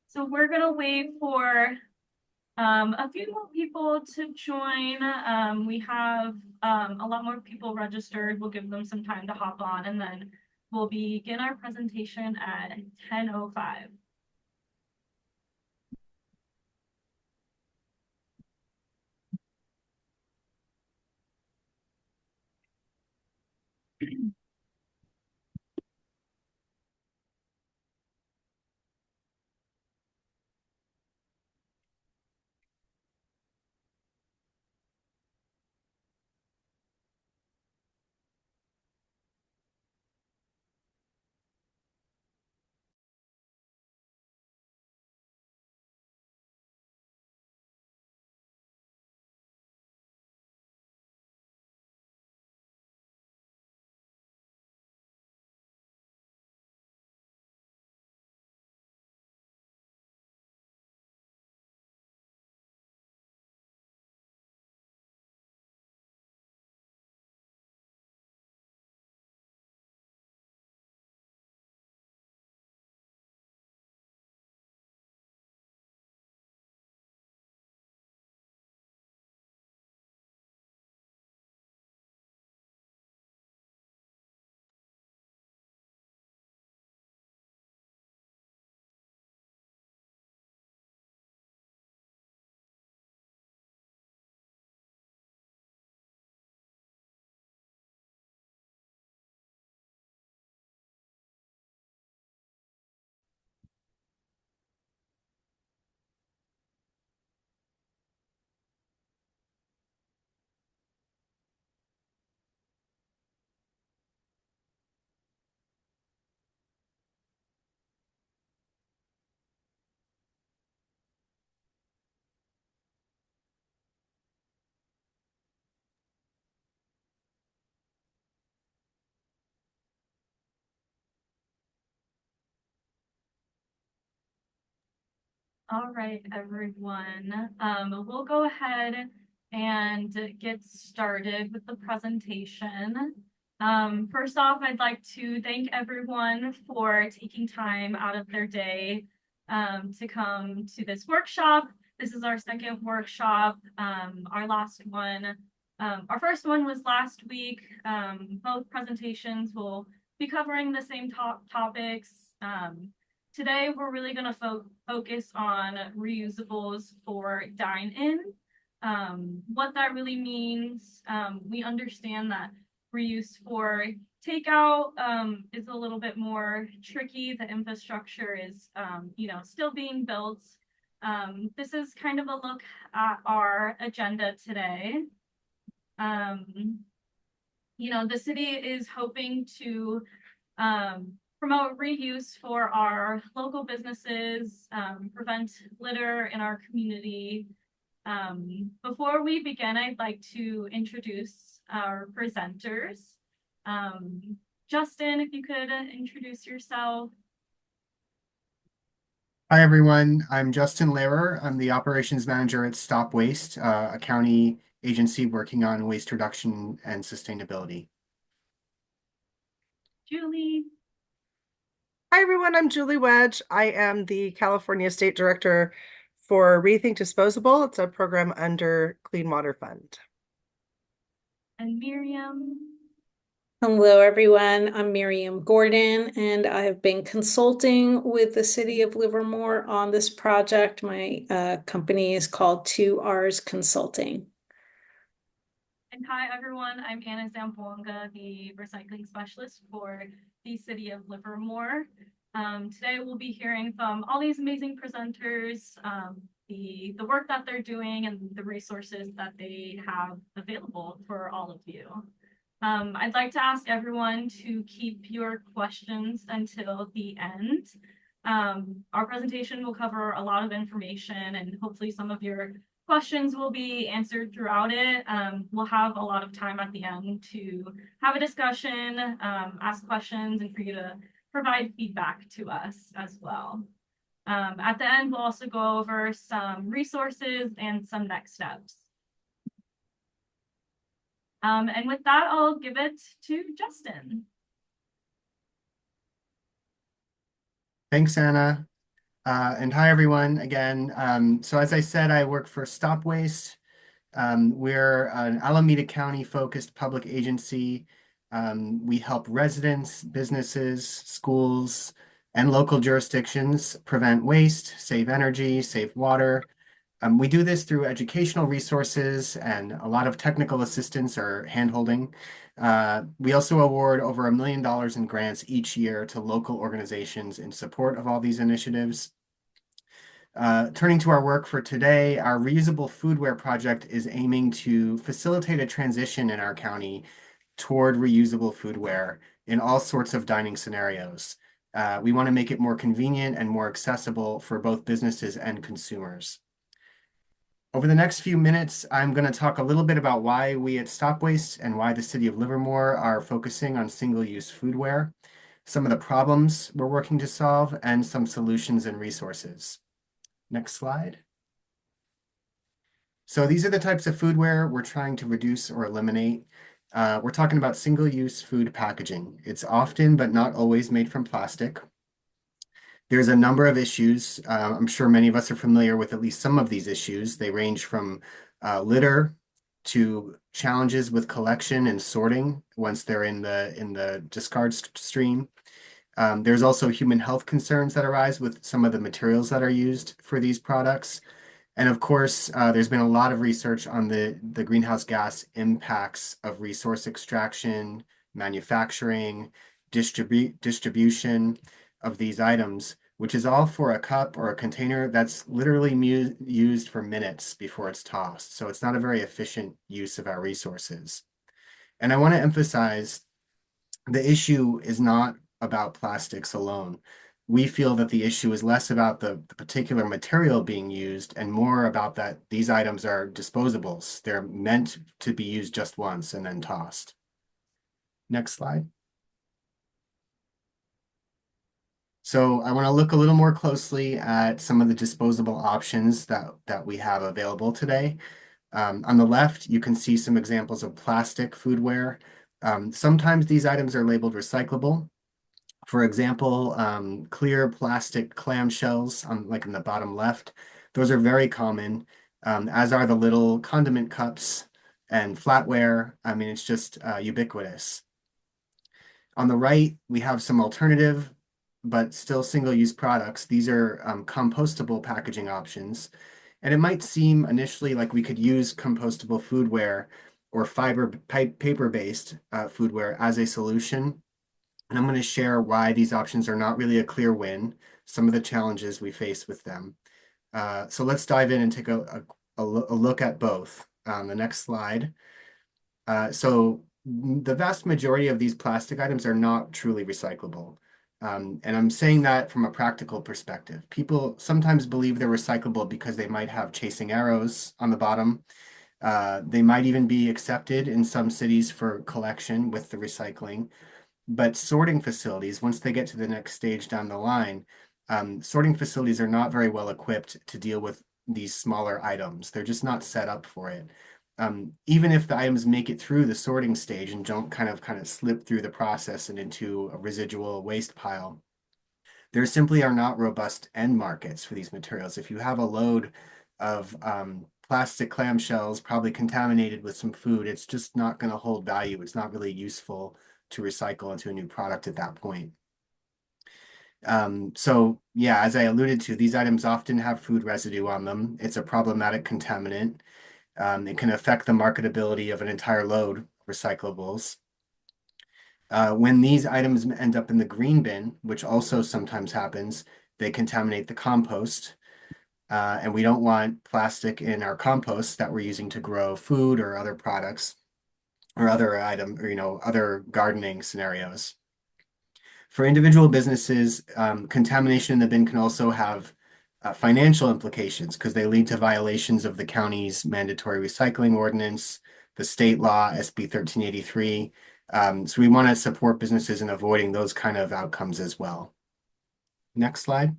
So we're gonna wait for a few more people to join. We have a lot more people registered. We'll give them some time to hop on, and then we'll begin our presentation at 10:05. All right, everyone. We'll go ahead and get started with the presentation. First off, I'd like to thank everyone for taking time out of their day to come to this workshop. This is our second workshop. Our first one was last week. Both presentations will be covering the same topics. Today, we're really going to focus on reusables for dine-in. What that really means, we understand that reuse for takeout is a little bit more tricky. The infrastructure is, still being built. This is kind of a look at our agenda today. The city is hoping to promote reuse for our local businesses, prevent litter in our community. Before we begin, I'd like to introduce our presenters. Justin, if you could introduce yourself. Hi, everyone. I'm Justin Lehrer. I'm the operations manager at Stop Waste, a county agency working on waste reduction and sustainability. Julie. Hi, everyone. I'm Julie Wedge. I am the California State Director for Rethink Disposable. It's a program under Clean Water Fund. And Miriam. Hello, everyone. I'm Miriam Gordon, and I have been consulting with the city of Livermore on this project. My company is called 2Rs Consulting. And hi, everyone. I'm Anna Zamboanga, the recycling specialist for the city of Livermore. Today, we'll be hearing from all these amazing presenters, the work that they're doing and the resources that they have available for all of you. I'd like to ask everyone to keep your questions until the end. Our presentation will cover a lot of information, and hopefully some of your questions will be answered throughout it. We'll have a lot of time at the end to have a discussion, ask questions, and for you to provide feedback to us as well. At the end, we'll also go over some resources and some next steps. And with that, I'll give it to Justin. Thanks, Anna. And hi, everyone, again. So as I said, I work for Stop Waste. We're an Alameda County focused public agency. We help residents, businesses, schools, and local jurisdictions prevent waste, save energy, save water. We do this through educational resources and a lot of technical assistance or handholding. We also award over $1 million in grants each year to local organizations in support of all these initiatives. Turning to our work for today, our reusable foodware project is aiming to facilitate a transition in our county toward reusable foodware in all sorts of dining scenarios. We want to make it more convenient and more accessible for both businesses and consumers. Over the next few minutes, I'm going to talk a little bit about why we at Stop Waste and why the city of Livermore are focusing on single-use foodware, some of the problems we're working to solve, and some solutions and resources. Next slide. So these are the types of foodware we're trying to reduce or eliminate. We're talking about single-use food packaging. It's often, but not always, made from plastic. There's a number of issues. I'm sure many of us are familiar with at least some of these issues. They range from litter to challenges with collection and sorting once they're in the discard stream. There's also human health concerns that arise with some of the materials that are used for these products. And of course, there's been a lot of research on the greenhouse gas impacts of resource extraction, manufacturing, distribution of these items, which is all for a cup or a container that's literally used for minutes before it's tossed. So it's not a very efficient use of our resources. And I want to emphasize the issue is not about plastics alone. We feel that the issue is less about the particular material being used and more about that these items are disposables. They're meant to be used just once and then tossed. Next slide. So I want to look a little more closely at some of the disposable options that we have available today. On the left, you can see some examples of plastic foodware. Sometimes these items are labeled recyclable. For example, clear plastic clamshells, like in the bottom left, those are very common, as are the little condiment cups and flatware. I mean, it's just ubiquitous. On the right, we have some alternative, but still single-use products. These are compostable packaging options. And it might seem initially like we could use compostable foodware or paper-based foodware as a solution. And I'm going to share why these options are not really a clear win, some of the challenges we face with them. So let's dive in and take a look at both. The next slide. So the vast majority of these plastic items are not truly recyclable. And I'm saying that from a practical perspective. People sometimes believe they're recyclable because they might have chasing arrows on the bottom. They might even be accepted in some cities for collection with the recycling. But sorting facilities, once they get to the next stage down the line, sorting facilities are not very well equipped to deal with these smaller items. They're just not set up for it. Even if the items make it through the sorting stage and don't kind of slip through the process and into a residual waste pile, there simply are not robust end markets for these materials. If you have a load of plastic clamshells, probably contaminated with some food, it's just not going to hold value. It's not really useful to recycle into a new product at that point. So yeah, as I alluded to, these items often have food residue on them. It's a problematic contaminant. It can affect the marketability of an entire load of recyclables. When these items end up in the green bin, which also sometimes happens, they contaminate the compost. And we don't want plastic in our compost that we're using to grow food or other products or other other gardening scenarios. For individual businesses, contamination in the bin can also have financial implications because they lead to violations of the county's mandatory recycling ordinance, the state law, SB 1383. So we want to support businesses in avoiding those kind of outcomes as well. Next slide.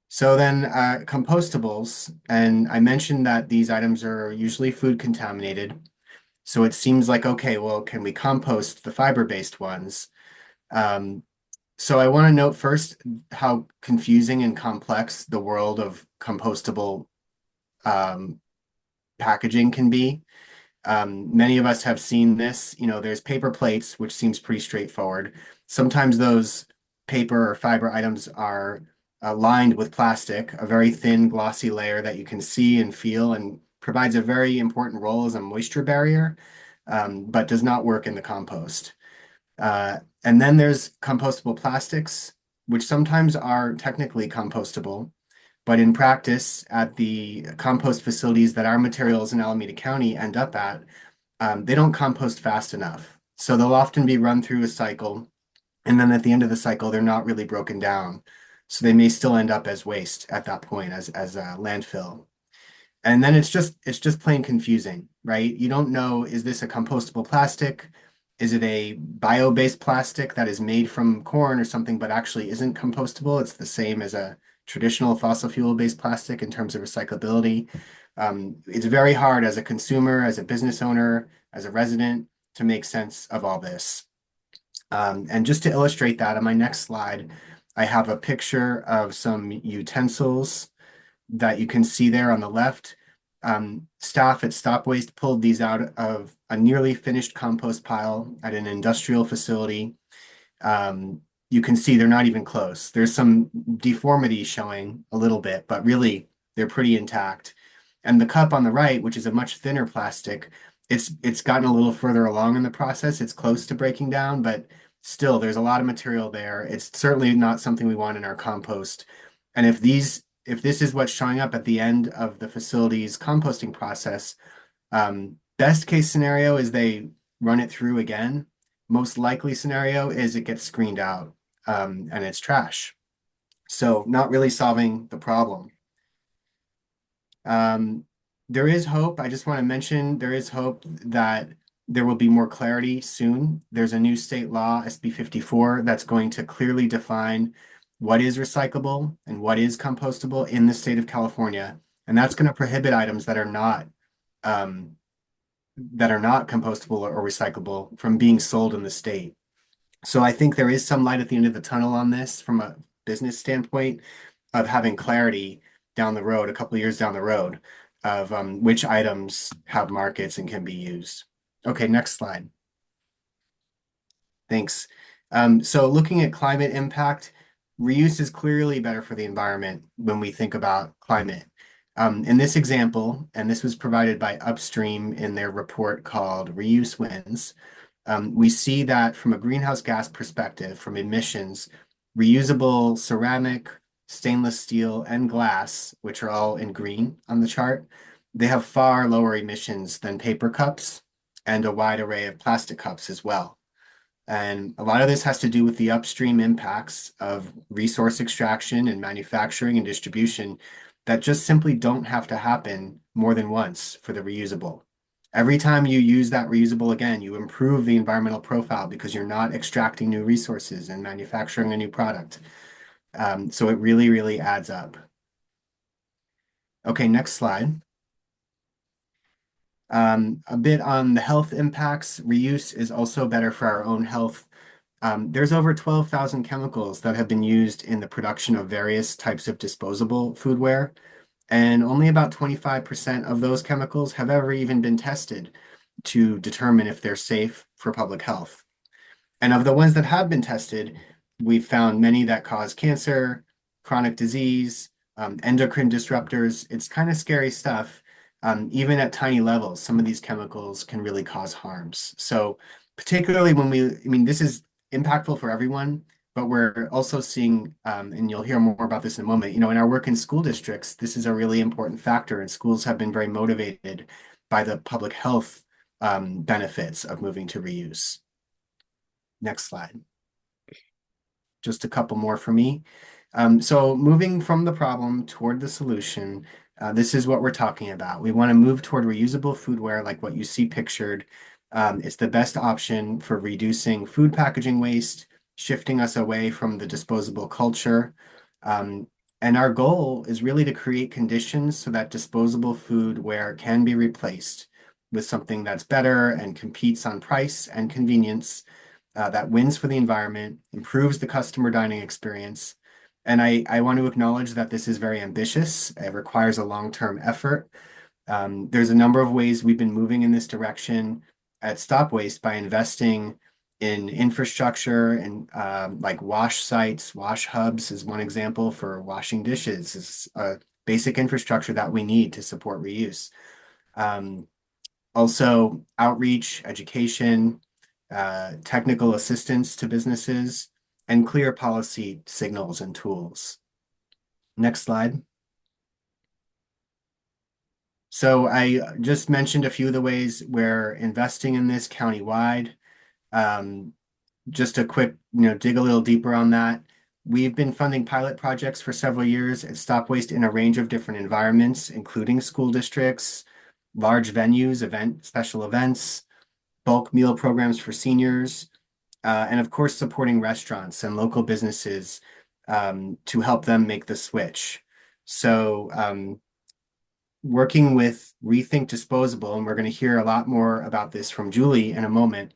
So then compostables, and I mentioned that these items are usually food contaminated. So it seems like, okay, well, can we compost the fiber-based ones? So I want to note first how confusing and complex the world of compostable packaging can be. Many of us have seen this. There's paper plates, which seems pretty straightforward. Sometimes those paper or fiber items are lined with plastic, a very thin, glossy layer that you can see and feel and provides a very important role as a moisture barrier, but does not work in the compost. And then there's compostable plastics, which sometimes are technically compostable, but in practice, at the compost facilities that our materials in Alameda County end up at, they don't compost fast enough. So they'll often be run through a cycle, and then at the end of the cycle, they're not really broken down. So they may still end up as waste at that point, as a landfill. And then it's just plain confusing, right? You don't know, is this a compostable plastic? Is it a bio-based plastic that is made from corn or something, but actually isn't compostable? It's the same as a traditional fossil fuel-based plastic in terms of recyclability. It's very hard as a consumer, as a business owner, as a resident to make sense of all this. And just to illustrate that, on my next slide, I have a picture of some utensils that you can see there on the left. Staff at Stop Waste pulled these out of a nearly finished compost pile at an industrial facility. You can see they're not even close. There's some deformity showing a little bit, but really they're pretty intact. And the cup on the right, which is a much thinner plastic, it's gotten a little further along in the process. It's close to breaking down, but still there's a lot of material there. It's certainly not something we want in our compost. And if this is what's showing up at the end of the facility's composting process, best case scenario is they run it through again. Most likely scenario is it gets screened out, and it's trash. So not really solving the problem. There is hope. I just want to mention there is hope that there will be more clarity soon. There's a new state law, SB 54, that's going to clearly define what is recyclable and what is compostable in the state of California. And that's going to prohibit items that are not compostable or recyclable from being sold in the state. So I think there is some light at the end of the tunnel on this from a business standpoint of having clarity down the road, a couple of years down the road, of which items have markets and can be used. Okay, next slide. Thanks. So looking at climate impact, reuse is clearly better for the environment when we think about climate. In this example, and this was provided by Upstream in their report called Reuse Wins, we see that from a greenhouse gas perspective, from emissions, reusable ceramic, stainless steel, and glass, which are all in green on the chart, they have far lower emissions than paper cups and a wide array of plastic cups as well. And a lot of this has to do with the upstream impacts of resource extraction and manufacturing and distribution that just simply don't have to happen more than once for the reusable. Every time you use that reusable again, you improve the environmental profile because you're not extracting new resources and manufacturing a new product. So it really, really adds up. Okay, next slide. A bit on the health impacts. Reuse is also better for our own health. There's over 12,000 chemicals that have been used in the production of various types of disposable foodware, and only about 25% of those chemicals have ever even been tested to determine if they're safe for public health. And of the ones that have been tested, we've found many that cause cancer, chronic disease, endocrine disruptors. It's kind of scary stuff. Even at tiny levels, some of these chemicals can really cause harms. So particularly when this is impactful for everyone, but we're also seeing, and you'll hear more about this in a moment, in our work in school districts, this is a really important factor, and schools have been very motivated by the public health benefits of moving to reuse. Next slide. Just a couple more for me. So moving from the problem toward the solution, this is what we're talking about. We want to move toward reusable foodware like what you see pictured. It's the best option for reducing food packaging waste, shifting us away from the disposable culture. And our goal is really to create conditions so that disposable foodware can be replaced with something that's better and competes on price and convenience. that wins for the environment, improves the customer dining experience. And I want to acknowledge that this is very ambitious. It requires a long-term effort. There's a number of ways we've been moving in this direction at Stop Waste by investing in infrastructure and like wash sites. Wash hubs is one example for washing dishes. It's a basic infrastructure that we need to support reuse. Also, outreach, education, technical assistance to businesses, and clear policy signals and tools. Next slide. So I just mentioned a few of the ways we're investing in this countywide. Just a quick, dig a little deeper on that. We've been funding pilot projects for several years at Stop Waste in a range of different environments, including school districts, large venues, special events, bulk meal programs for seniors, and of course, supporting restaurants and local businesses to help them make the switch. So working with Rethink Disposable, and we're going to hear a lot more about this from Julie in a moment,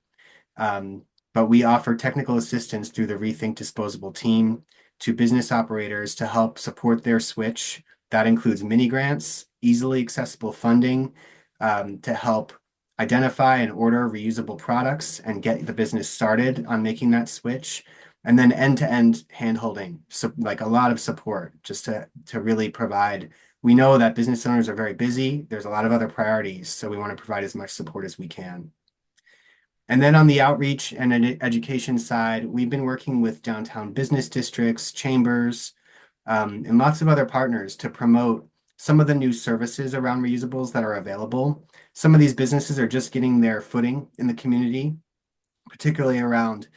but we offer technical assistance through the Rethink Disposable team to business operators to help support their switch. That includes mini grants, easily accessible funding to help identify and order reusable products and get the business started on making that switch. And then end-to-end hand-holding, so like a lot of support just to really provide. We know that business owners are very busy. There's a lot of other priorities, so we want to provide as much support as we can. And then on the outreach and education side, we've been working with downtown business districts, chambers, and lots of other partners to promote some of the new services around reusables that are available. Some of these businesses are just getting their footing in the community, particularly around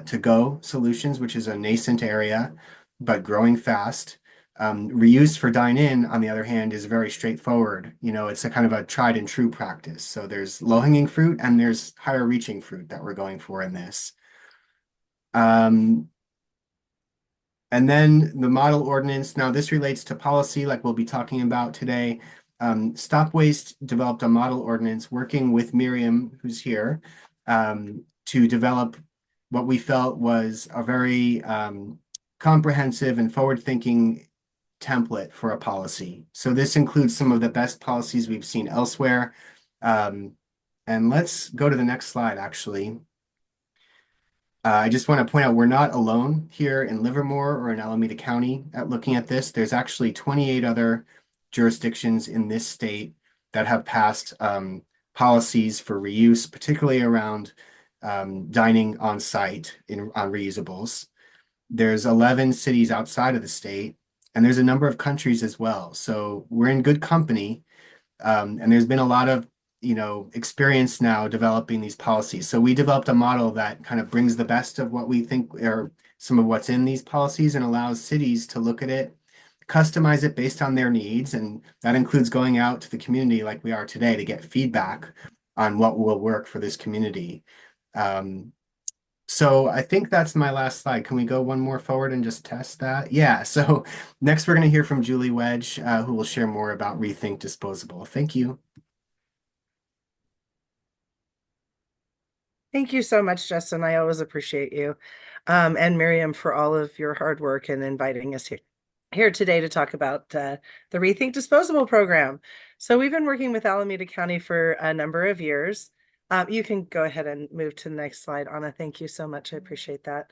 to-go solutions, which is a nascent area, but growing fast. Reuse for dine-in, on the other hand, is very straightforward. It's a kind of a tried and true practice. So there's low-hanging fruit and there's higher reaching fruit that we're going for in this. And then the model ordinance. Now this relates to policy like we'll be talking about today. Stop Waste developed a model ordinance working with Miriam, who's here, to develop what we felt was a very comprehensive and forward-thinking template for a policy. So this includes some of the best policies we've seen elsewhere. And let's go to the next slide, actually. I just want to point out we're not alone here in Livermore or in Alameda County at looking at this. There's actually 28 other jurisdictions in this state that have passed policies for reuse, particularly around dining on site on reusables. There's 11 cities outside of the state, and there's a number of countries as well. So we're in good company, and there's been a lot of experience now developing these policies. So we developed a model that kind of brings the best of what we think are some of what's in these policies and allows cities to look at it, customize it based on their needs. And that includes going out to the community like we are today to get feedback on what will work for this community. So I think that's my last slide. Can we go one more forward and just test that? Yeah, so next we're going to hear from Julie Wedge, who will share more about Rethink Disposable. Thank you. Thank you so much, Justin. I always appreciate you. And Miriam for all of your hard work and inviting us here today to talk about the Rethink Disposable program. So we've been working with Alameda County for a number of years. You can go ahead and move to the next slide, Anna. Thank you so much. I appreciate that.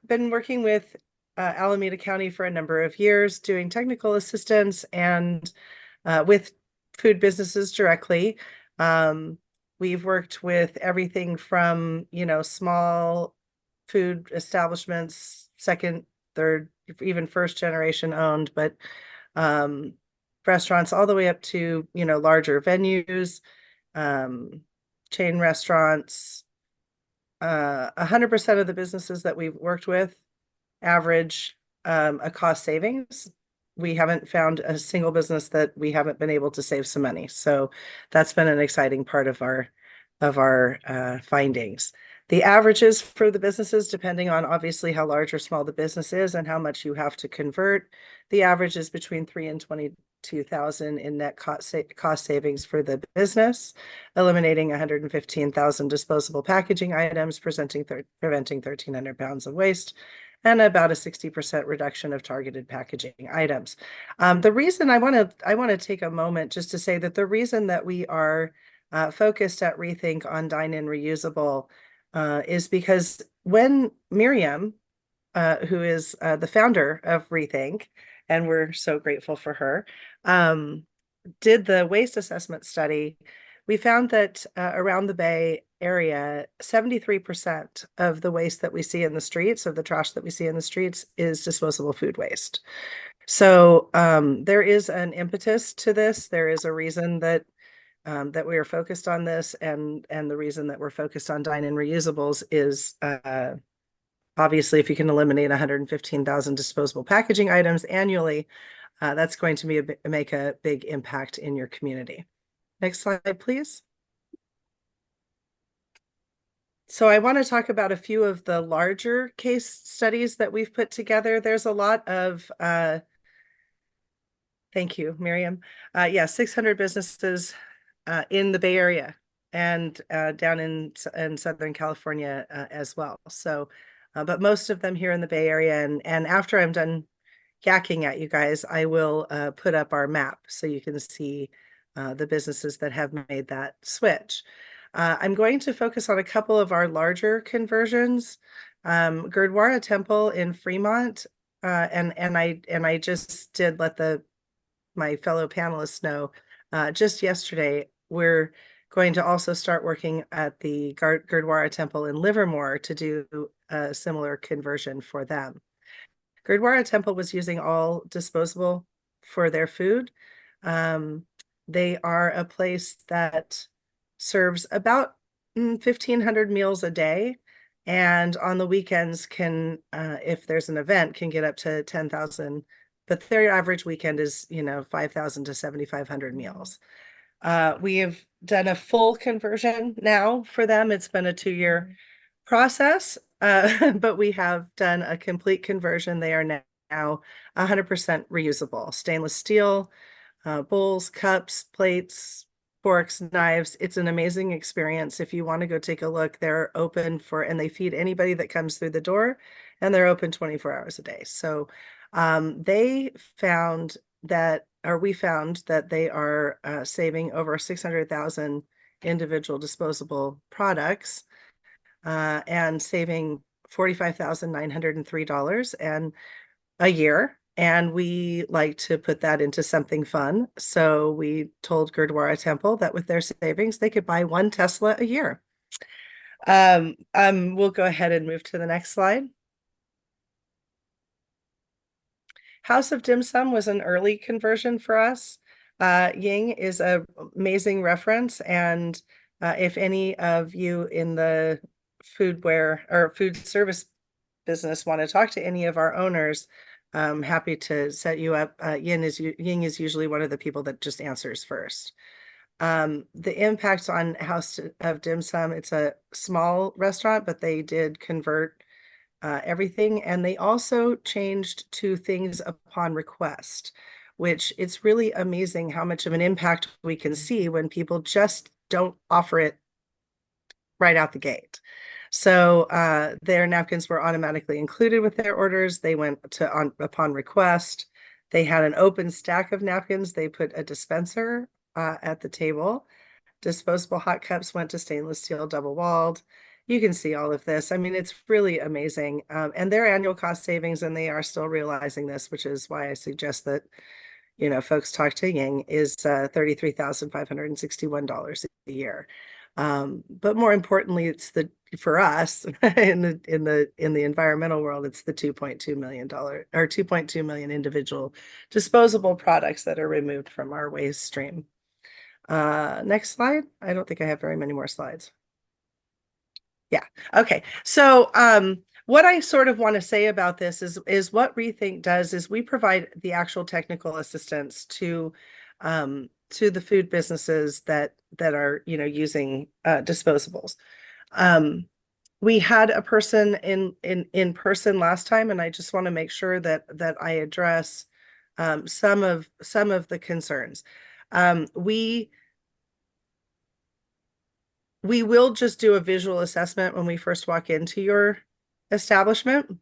Been working with Alameda County for a number of years, doing technical assistance and with food businesses directly. We've worked with everything from, small food establishments, second, third, even first generation owned, but restaurants all the way up to, larger venues, chain restaurants. 100% of the businesses that we've worked with average a cost savings. We haven't found a single business that we haven't been able to save some money. So that's been an exciting part of our findings. The averages for the businesses, depending on obviously how large or small the business is and how much you have to convert, the average is between $3,000 and $2,000 in net cost savings for the business, eliminating 115,000 disposable packaging items, preventing 1,300 pounds of waste, and about a 60% reduction of targeted packaging items. The reason I want to take a moment just to say that the reason that we are focused at Rethink on dine-in reusable is because when Miriam, who is the founder of Rethink, and we're so grateful for her, did the waste assessment study, we found that around the Bay Area, 73% of the waste that we see in the streets, of the trash that we see in the streets, is disposable food waste. So there is an impetus to this. There is a reason that that we are focused on this, and the reason that we're focused on dine-in reusables is obviously if you can eliminate 115,000 disposable packaging items annually, that's going to make a big impact in your community. Next slide, please. So I want to talk about a few of the larger case studies that we've put together. There's a lot of, thank you, Miriam. 600 businesses in the Bay Area and down in Southern California as well. So, but most of them here in the Bay Area. And after I'm done yakking at you guys, I will put up our map so you can see the businesses that have made that switch. I'm going to focus on a couple of our larger conversions. Gurdwara Temple in Fremont, and I just did let my fellow panelists know just yesterday, we're going to also start working at the Gurdwara Temple in Livermore to do a similar conversion for them. Gurdwara Temple was using all disposable for their food. They are a place that serves about 1,500 meals a day, and on the weekends can, if there's an event, can get up to 10,000. But their average weekend is, 5,000 to 7,500 meals. We have done a full conversion now for them. It's been a 2-year process, but we have done a complete conversion. They are now 100% reusable. Stainless steel, bowls, cups, plates, forks, knives. It's an amazing experience. If you want to go take a look, they're open and they feed anybody that comes through the door, and they're open 24 hours a day. So we found that they are saving over 600,000 individual disposable products and saving $45,903 and a year. And we like to put that into something fun. So we told Gurdwara Temple that with their savings, they could buy 1 Tesla a year. We'll go ahead and move to the next slide. House of Dim Sum was an early conversion for us. Ying is an amazing reference. And if any of you in the foodware or food service business want to talk to any of our owners, I'm happy to set you up. Ying is usually one of the people that just answers first. The impact on House of Dim Sum, it's a small restaurant, but they did convert everything. And they also changed to things upon request, which it's really amazing how much of an impact we can see when people just don't offer it right out the gate. So their napkins were automatically included with their orders. They went to upon request. They had an open stack of napkins. They put a dispenser at the table. Disposable hot cups went to stainless steel double-walled. You can see all of this. I mean, it's really amazing. And their annual cost savings, and they are still realizing this, which is why I suggest that, folks talk to Ying, is $33,561 a year. But more importantly, it's for us in the environmental world, it's the $2.2 million or 2.2 million individual disposable products that are removed from our waste stream. Next slide. I don't think I have very many more slides. Yeah. Okay. So what I sort of want to say about this is what Rethink does is we provide the actual technical assistance to the food businesses that are using disposables. We had a person in person last time, and I just want to make sure that I address some of the concerns. We will just do a visual assessment when we first walk into your establishment.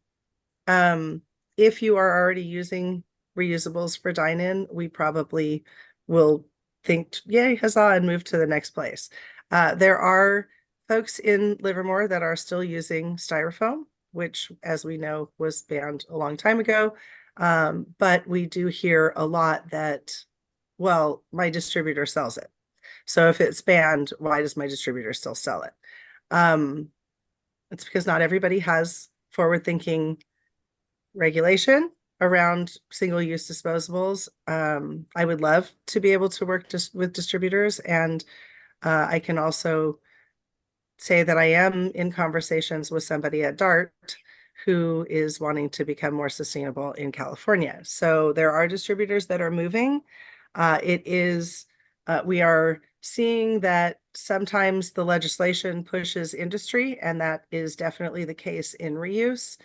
If you are already using reusables for dine-in, we probably will think, yay, huzzah, and move to the next place. There are folks in Livermore that are still using styrofoam, which, as we know, was banned a long time ago. But we do hear a lot that, well, my distributor sells it. So if it's banned, why does my distributor still sell it? It's because not everybody has forward-thinking regulation around single-use disposables. I would love to be able to work just with distributors, and I can also say that I am in conversations with somebody at DART who is wanting to become more sustainable in California. So there are distributors that are moving. We are seeing that sometimes the legislation pushes industry, and that is definitely the case in reuse.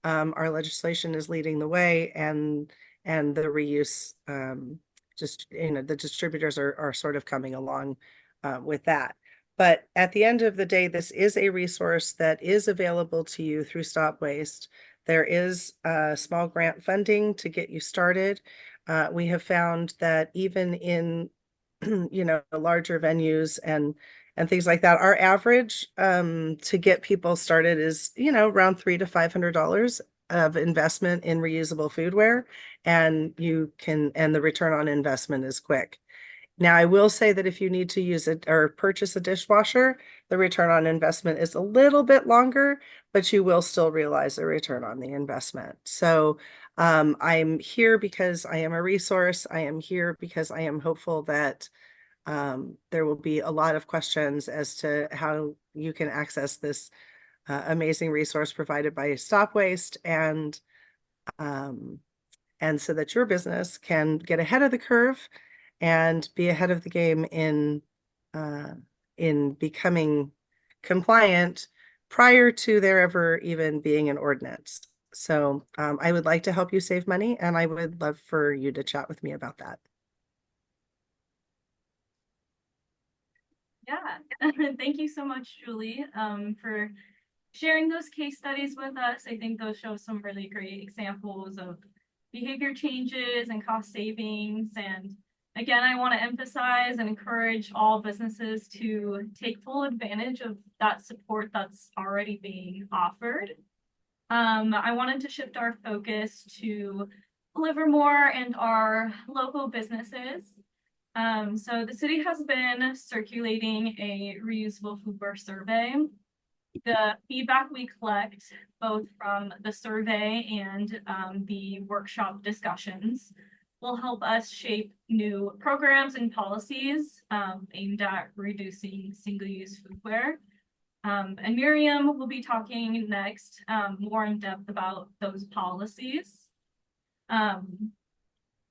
Our legislation is leading the way, and the reuse, the distributors are sort of coming along with that. But at the end of the day, this is a resource that is available to you through Stop Waste. There is small grant funding to get you started. We have found that even in larger venues and things like that, our average to get people started is around $300 to $500 of investment in reusable foodware, and the return on investment is quick. Now, I will say that if you need to use it or purchase a dishwasher, the return on investment is a little bit longer, but you will still realize a return on the investment. So I'm here because I am a resource. I am here because I am hopeful that there will be a lot of questions as to how you can access this amazing resource provided by Stop Waste, and so that your business can get ahead of the curve and be ahead of the game in becoming compliant prior to there ever even being an ordinance. So I would like to help you save money, and I would love for you to chat with me about that. Yeah, thank you so much, Julie, for sharing those case studies with us. I think those show some really great examples of behavior changes and cost savings. And again, I want to emphasize and encourage all businesses to take full advantage of that support that's already being offered. I wanted to shift our focus to Livermore and our local businesses. So the city has been circulating a reusable foodware survey. The feedback we collect, both from the survey and the workshop discussions, will help us shape new programs and policies aimed at reducing single-use foodware. And Miriam will be talking next more in depth about those policies.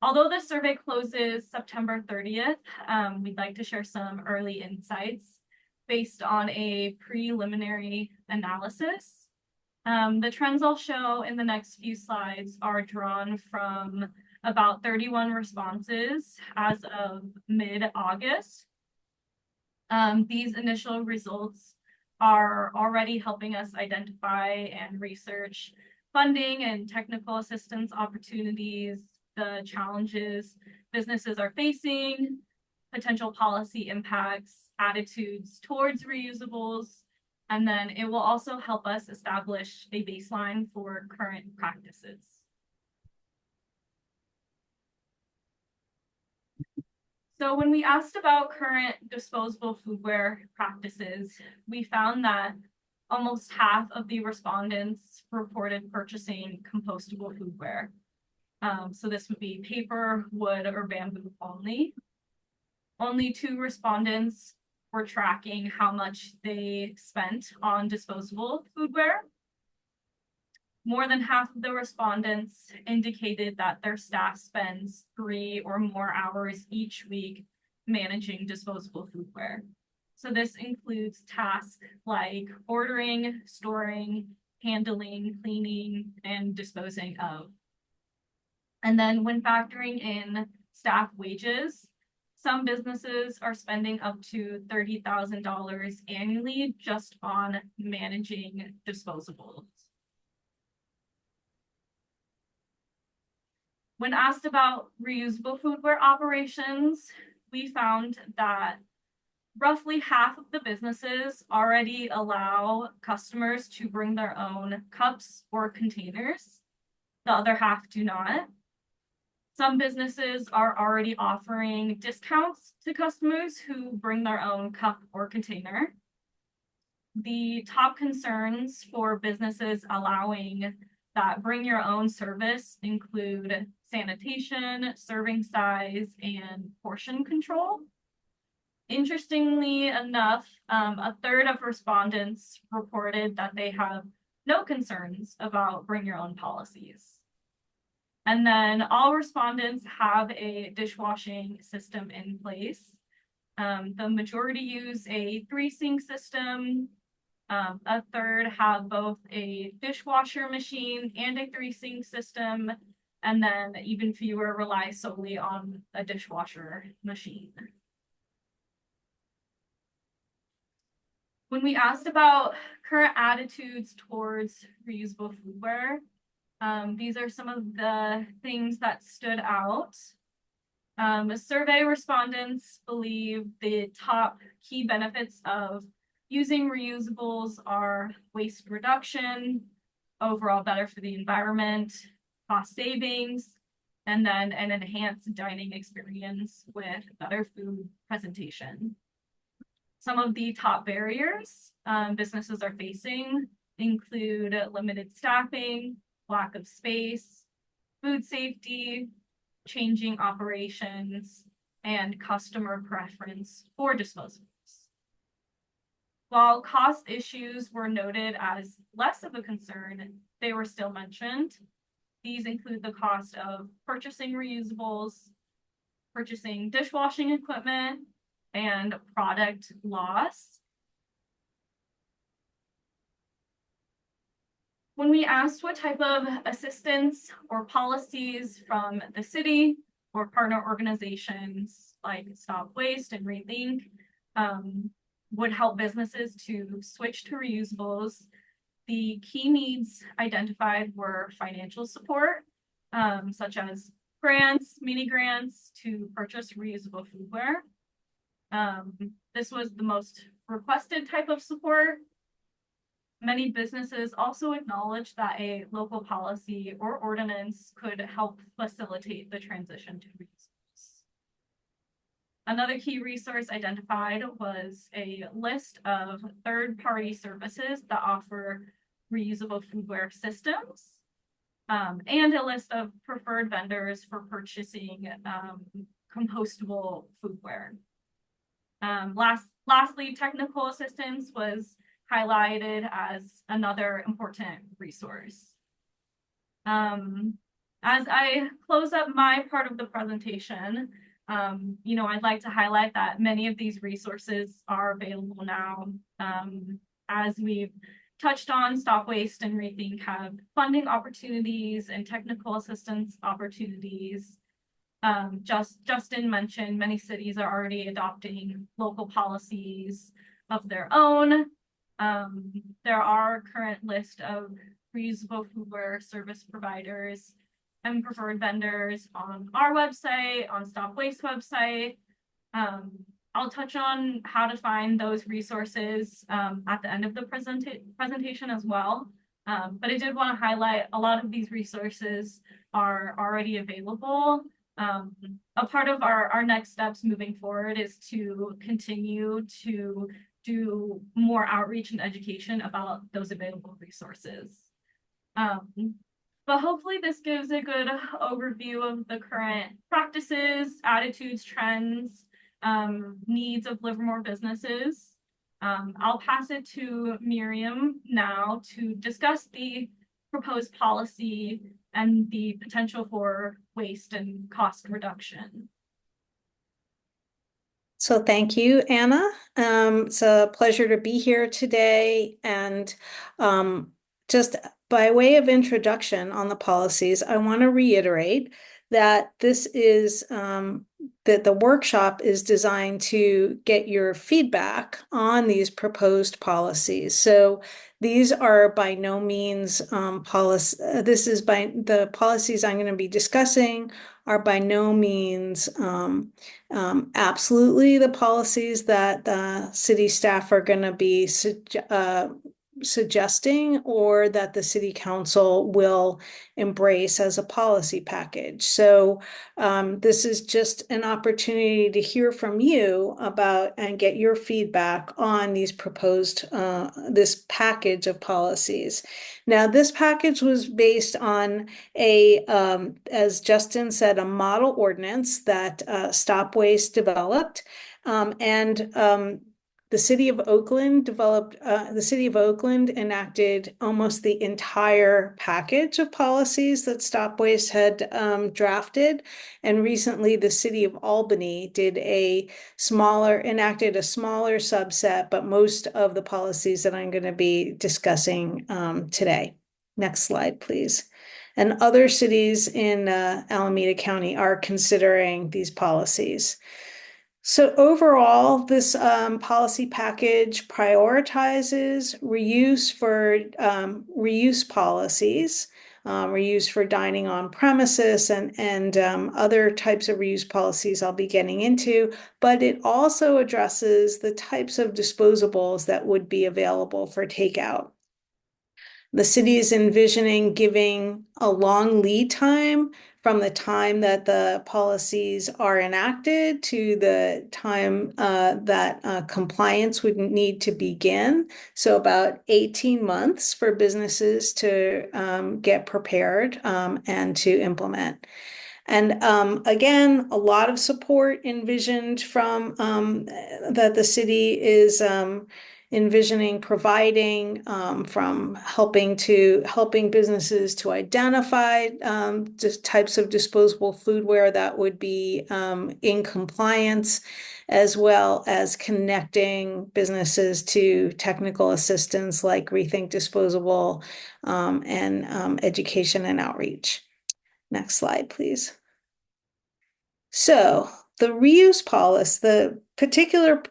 Although the survey closes September 30th, we'd like to share some early insights based on a preliminary analysis. The trends I'll show in the next few slides are drawn from about 31 responses as of mid-August. These initial results are already helping us identify and research funding and technical assistance opportunities, the challenges businesses are facing, potential policy impacts, attitudes towards reusables, and then it will also help us establish a baseline for current practices. So when we asked about current disposable foodware practices, we found that almost half of the respondents reported purchasing compostable foodware. So this would be paper, wood, or bamboo only. Only 2 respondents were tracking how much they spent on disposable foodware. More than half of the respondents indicated that their staff spends 3 or more hours each week managing disposable foodware. So this includes tasks like ordering, storing, handling, cleaning, and disposing of. And then when factoring in staff wages, some businesses are spending up to $30,000 annually just on managing disposables. When asked about reusable foodware operations, we found that roughly half of the businesses already allow customers to bring their own cups or containers. The other half do not. Some businesses are already offering discounts to customers who bring their own cup or container. The top concerns for businesses allowing that bring your own service include sanitation, serving size, and portion control. Interestingly enough, a third of respondents reported that they have no concerns about bring your own policies. And then all respondents have a dishwashing system in place. The majority use a 3-sink system. A third have both a dishwasher machine and a 3-sink system. And then even fewer rely solely on a dishwasher machine. When we asked about current attitudes towards reusable foodware, these are some of the things that stood out. Survey respondents believe the top key benefits of using reusables are waste reduction, overall better for the environment, cost savings, and then an enhanced dining experience with better food presentation. Some of the top barriers businesses are facing include limited staffing, lack of space, food safety, changing operations, and customer preference for disposables. While cost issues were noted as less of a concern, they were still mentioned. These include the cost of purchasing reusables, purchasing dishwashing equipment, and product loss. When we asked what type of assistance or policies from the city or partner organizations like Stop Waste and Rethink would help businesses to switch to reusables, the key needs identified were financial support, such as grants, mini grants to purchase reusable foodware. This was the most requested type of support. Many businesses also acknowledge that a local policy or ordinance could help facilitate the transition to reusable. Another key resource identified was a list of third-party services that offer reusable foodware systems, and a list of preferred vendors for purchasing compostable foodware. Lastly, technical assistance was highlighted as another important resource. As I close up my part of the presentation, I'd like to highlight that many of these resources are available now. As we've touched on, Stop Waste and Rethink have funding opportunities and technical assistance opportunities. Justin mentioned many cities are already adopting local policies of their own. There are current list of reusable foodware service providers and preferred vendors on our website, on Stop Waste website. I'll touch on how to find those resources at the end of the presentation as well. But I did want to highlight a lot of these resources are already available. A part of our next steps moving forward is to continue to do more outreach and education about those available resources. But hopefully this gives a good overview of the current practices, attitudes, trends, needs of Livermore businesses. I'll pass it to Miriam now to discuss the proposed policy and the potential for waste and cost reduction. So thank you, Anna. It's a pleasure to be here today. And just by way of introduction on the policies, I want to reiterate that this is that the workshop is designed to get your feedback on these proposed policies. So these are by no means this is by the policies I'm going to be discussing are by no means absolutely the policies that the city staff are going to be suggesting or that the city council will embrace as a policy package. So this is just an opportunity to hear from you about and get your feedback on these proposed, this package of policies. Now, this package was based on as Justin said, a model ordinance that Stop Waste developed. The city of Oakland enacted almost the entire package of policies that Stop Waste had drafted. And recently the city of Albany enacted a smaller subset, but most of the policies that I'm going to be discussing today. Next slide, please. And other cities in Alameda County are considering these policies. So overall, this policy package prioritizes reuse for reuse policies, reuse for dining on premises and other types of reuse policies I'll be getting into, but it also addresses the types of disposables that would be available for takeout. The city is envisioning giving a long lead time from the time that the policies are enacted to the time that compliance would need to begin. So about 18 months for businesses to get prepared and to implement. And again, a lot of support envisioned from that the city is envisioning providing from helping businesses to identify just types of disposable foodware that would be in compliance, as well as connecting businesses to technical assistance like Rethink Disposable and education and outreach. Next slide, please. So the reuse policy, the particular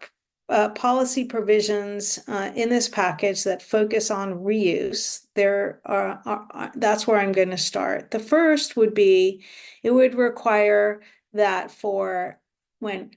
policy provisions in this package that focus on reuse, that's where I'm going to start. The first would be, it would require that for when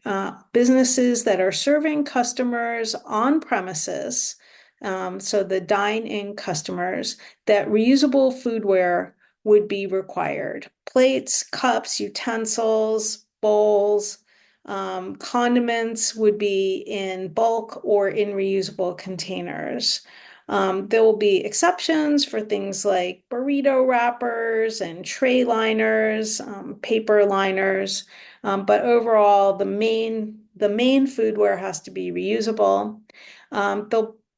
businesses that are serving customers on premises, so the dine-in customers, that reusable foodware would be required. Plates, cups, utensils, bowls, condiments would be in bulk or in reusable containers. There will be exceptions for things like burrito wrappers and tray liners, paper liners, but overall the main foodware has to be reusable.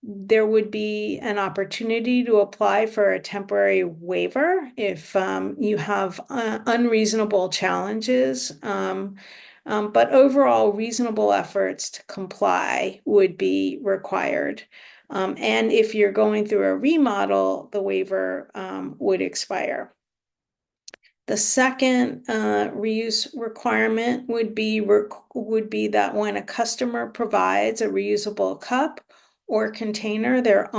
There would be an opportunity to apply for a temporary waiver if you have unreasonable challenges. But overall, reasonable efforts to comply would be required. And if you're going through a remodel, the waiver would expire. The second reuse requirement would be that when a customer provides a reusable cup or container, their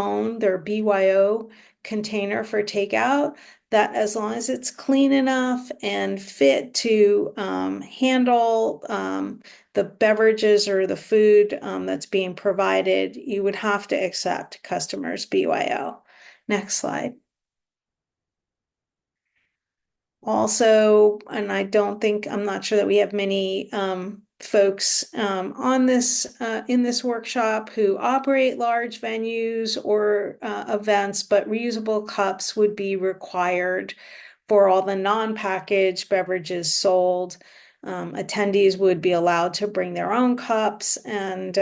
BYO container for takeout, that as long as it's clean enough and fit to handle the beverages or the food that's being provided, you would have to accept customers' BYO. Next slide. Also, and I'm not sure that we have many folks on this in this workshop who operate large venues or events, but reusable cups would be required for all the non-packaged beverages sold. Attendees would be allowed to bring their own cups, and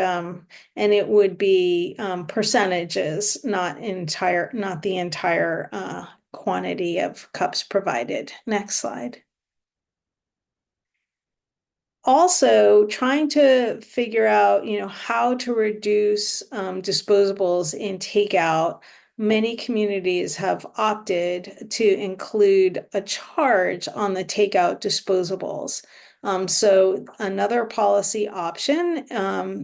it would be percentages, not the entire quantity of cups provided. Next slide. Also, trying to figure out, how to reduce disposables in takeout many communities have opted to include a charge on the takeout disposables. So another policy option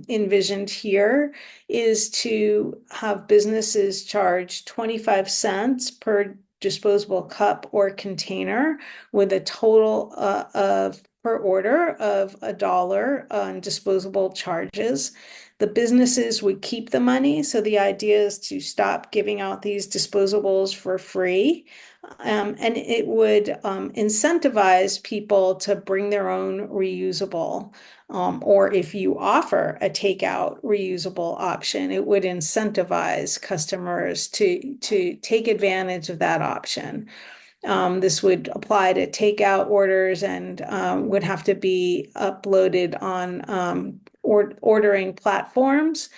envisioned here is to have businesses charge 25 cents per disposable cup or container with a total of per order of $1 on disposable charges. The businesses would keep the money. So the idea is to stop giving out these disposables for free. And it would incentivize people to bring their own reusable. Or if you offer a takeout reusable option, it would incentivize customers to take advantage of that option. This would apply to takeout orders and would have to be uploaded on ordering platforms.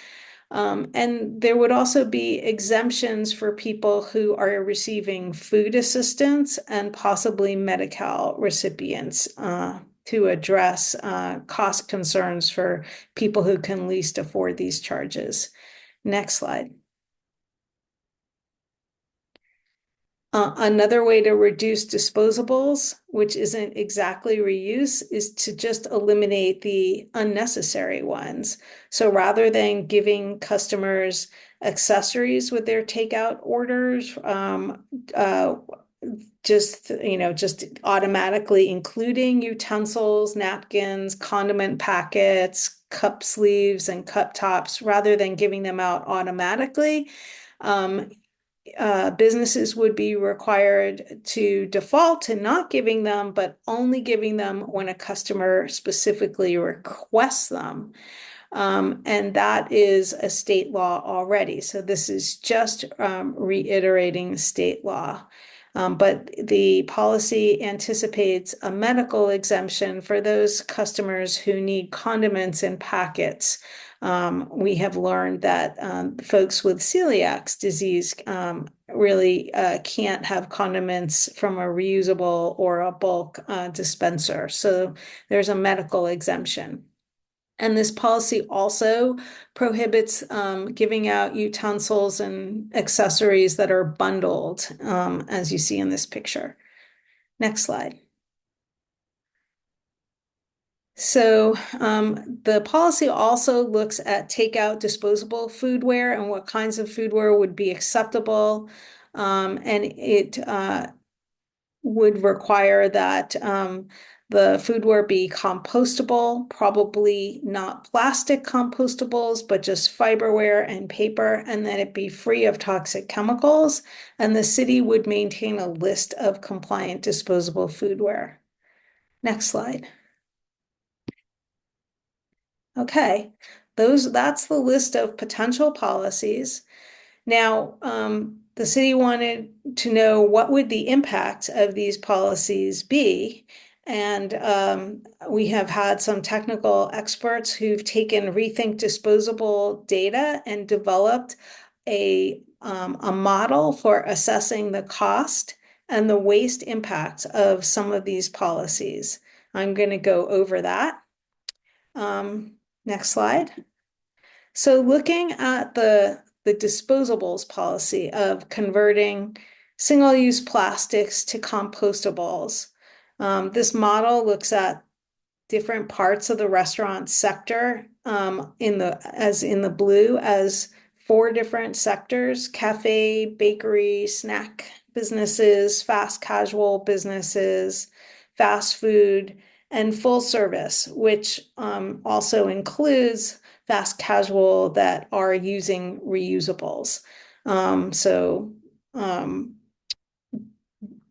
And there would also be exemptions for people who are receiving food assistance and possibly Medi-Cal recipients to address cost concerns for people who can least afford these charges. Next slide. Another way to reduce disposables, which isn't exactly reuse, is to just eliminate the unnecessary ones. So rather than giving customers accessories with their takeout orders, just automatically including utensils, napkins, condiment packets, cup sleeves, and cup tops, rather than giving them out automatically, businesses would be required to default to not giving them, but only giving them when a customer specifically requests them. And that is a state law already. So this is just reiterating state law. But the policy anticipates a medical exemption for those customers who need condiments in packets. We have learned that folks with celiac disease really can't have condiments from a reusable or a bulk dispenser. So there's a medical exemption. And this policy also prohibits giving out utensils and accessories that are bundled, as you see in this picture. Next slide. So the policy also looks at takeout disposable foodware and what kinds of foodware would be acceptable. And it would require that the foodware be compostable, probably not plastic compostables, but just fiberware and paper, and that it be free of toxic chemicals. And the city would maintain a list of compliant disposable foodware. Next slide. Okay, that's the list of potential policies. Now, the city wanted to know what would the impact of these policies be. And we have had some technical experts who've taken Rethink Disposable data and developed a model for assessing the cost and the waste impact of some of these policies. I'm going to go over that. Next slide. So looking at the disposables policy of converting single-use plastics to compostables, this model looks at different parts of the restaurant sector in the blue as 4 different sectors: cafe, bakery, snack businesses, fast casual businesses, fast food, and full service, which also includes fast casual that are using reusables.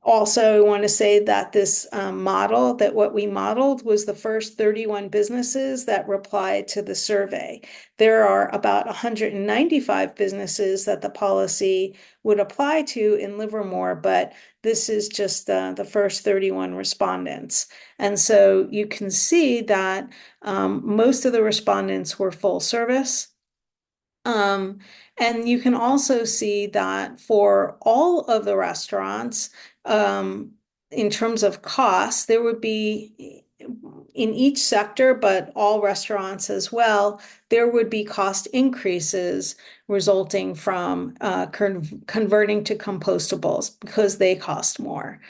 Also, I want to say that this model, that what we modeled was the first 31 businesses that replied to the survey. There are about 195 businesses that the policy would apply to in Livermore, but this is just the first 31 respondents. And so you can see that most of the respondents were full service. And you can also see that for all of the restaurants, in terms of costs, there would be in each sector, but all restaurants as well, there would be cost increases resulting from converting to compostables because they cost more.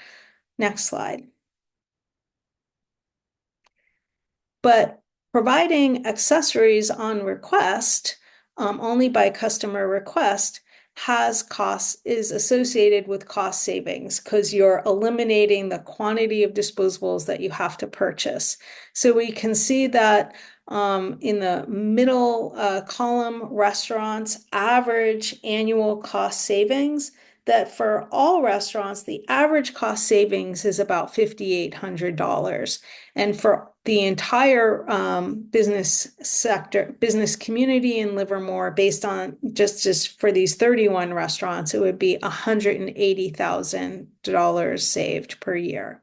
Next slide. But providing accessories on request, only by customer request, is associated with cost savings because you're eliminating the quantity of disposables that you have to purchase. So we can see that in the middle column, restaurants, average annual cost savings, that for all restaurants, the average cost savings is about $5,800. And for the entire business sector, business community in Livermore, based on just for these 31 restaurants, it would be $180,000 saved per year.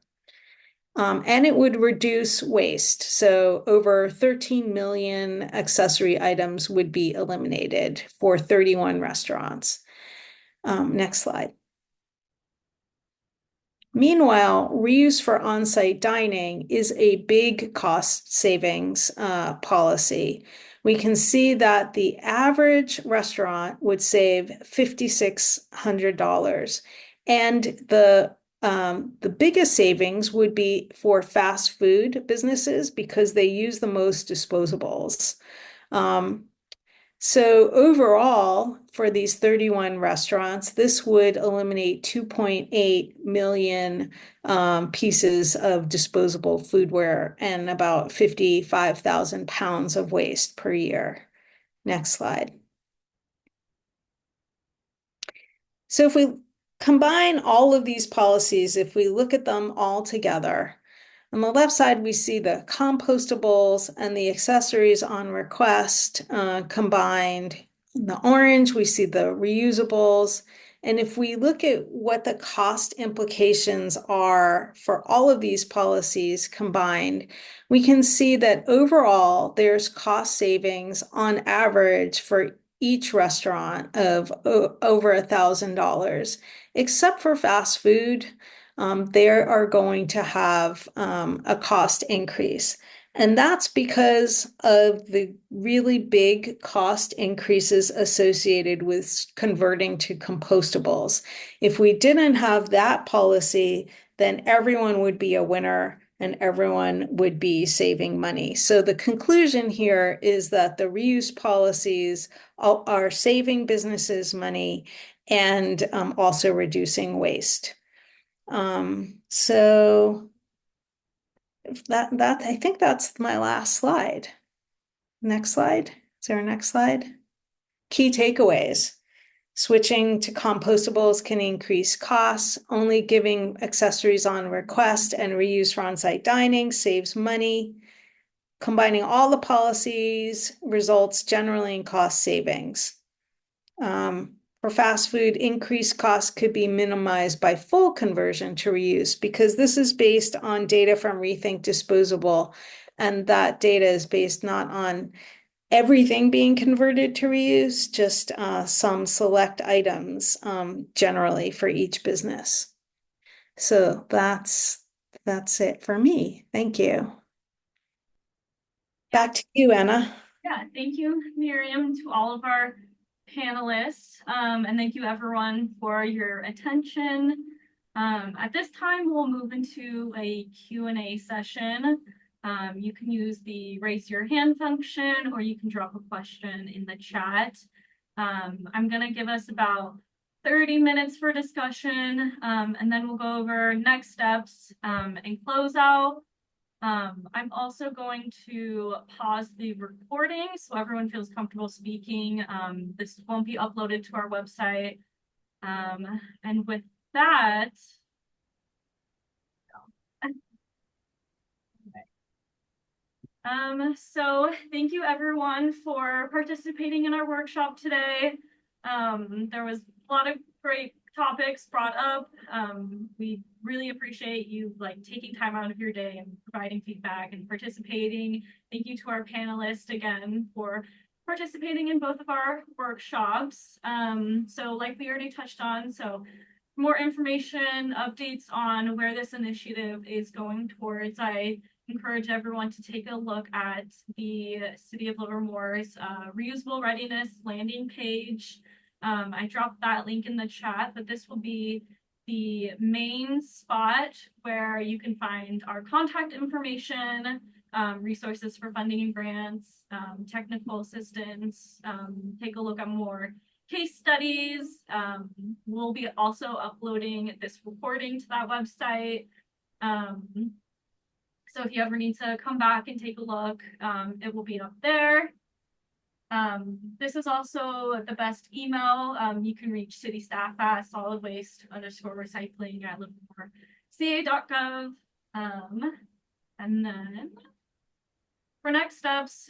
And it would reduce waste. So over 13 million accessory items would be eliminated for 31 restaurants. Next slide. Meanwhile, reuse for on-site dining is a big cost savings policy. We can see that the average restaurant would save $5,600, and the biggest savings would be for fast food businesses because they use the most disposables. So overall, for these 31 restaurants, this would eliminate 2.8 million pieces of disposable foodware and about 55,000 pounds of waste per year. Next slide. So if we combine all of these policies, if we look at them all together, on the left side, we see the compostables and the accessories on request combined. In the orange, we see the reusables. And if we look at what the cost implications are for all of these policies combined, we can see that overall, there's cost savings on average for each restaurant of over $1,000, except for fast food. They are going to have a cost increase. And that's because of the really big cost increases associated with converting to compostables. If we didn't have that policy, then everyone would be a winner and everyone would be saving money. So the conclusion here is that the reuse policies are saving businesses money and also reducing waste. So I think that's my last slide. Next slide. Is there a next slide? Key takeaways. Switching to compostables can increase costs. Only giving accessories on request and reuse for on-site dining saves money. Combining all the policies results generally in cost savings. For fast food, increased costs could be minimized by full conversion to reuse because this is based on data from Rethink Disposable, and that data is based not on everything being converted to reuse, just some select items generally for each business. So that's it for me. Thank you. Back to you, Anna. Yeah, thank you, Miriam, to all of our panelists, and thank you everyone for your attention. At this time, we'll move into a Q&A session. You can use the raise your hand function, or you can drop a question in the chat. I'm gonna give us about 30 minutes for discussion, and then we'll go over next steps and close out. I'm also going to pause the recording so everyone feels comfortable speaking. This won't be uploaded to our website. And with that, so thank you everyone for participating in our workshop today. There was a lot of great topics brought up. We really appreciate you taking time out of your day and providing feedback and participating. Thank you to our panelists again for participating in both of our workshops. So like we already touched on, so more information, updates on where this initiative is going towards, I encourage everyone to take a look at the City of Livermore's reusable readiness landing page. I dropped that link in the chat, but this will be the main spot where you can find our contact information, resources for funding and grants, technical assistance, take a look at more case studies. We'll be also uploading this recording to that website. So if you ever need to come back and take a look, it will be up there. This is also the best email. You can reach city staff at solidwaste_recycling@livermoreca.gov. And then for next steps,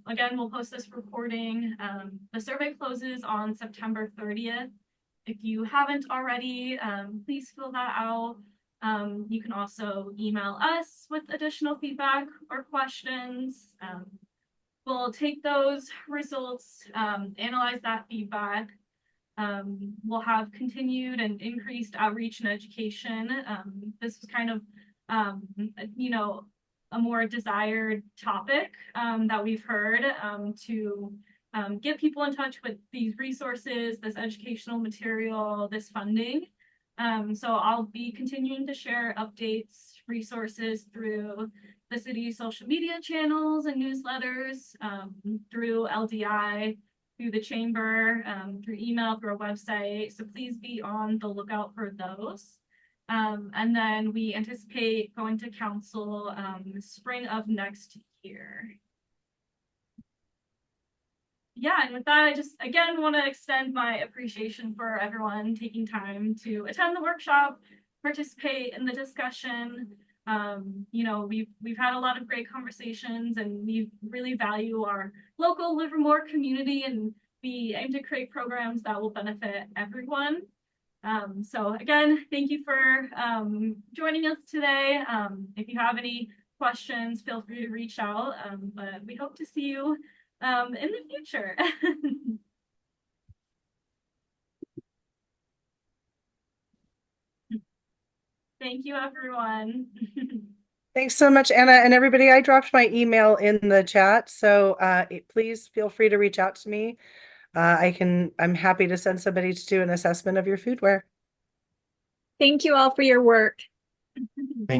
again, we'll post this recording. The survey closes on September 30th. If you haven't already, please fill that out. You can also email us with additional feedback or questions. We'll take those results, analyze that feedback. We'll have continued and increased outreach and education. This is kind of, you know, a more desired topic that we've heard to get people in touch with these resources, this educational material, this funding. So I'll be continuing to share updates, resources through the city's social media channels and newsletters, through LDI, through the chamber, through email, through our website. So please be on the lookout for those. And then we anticipate going to council spring of next year. Yeah, and with that, I just again want to extend my appreciation for everyone taking time to attend the workshop, participate in the discussion. You know, we've had a lot of great conversations, and we really value our local Livermore community, and we aim to create programs that will benefit everyone. So again, thank you for joining us today. If you have any questions, feel free to reach out, but we hope to see you in the future. Thank you, everyone. Thanks so much, Anna, and everybody. I dropped my email in the chat, so please feel free to reach out to me. I'm happy to send somebody to do an assessment of your foodware. Thank you all for your work. Thank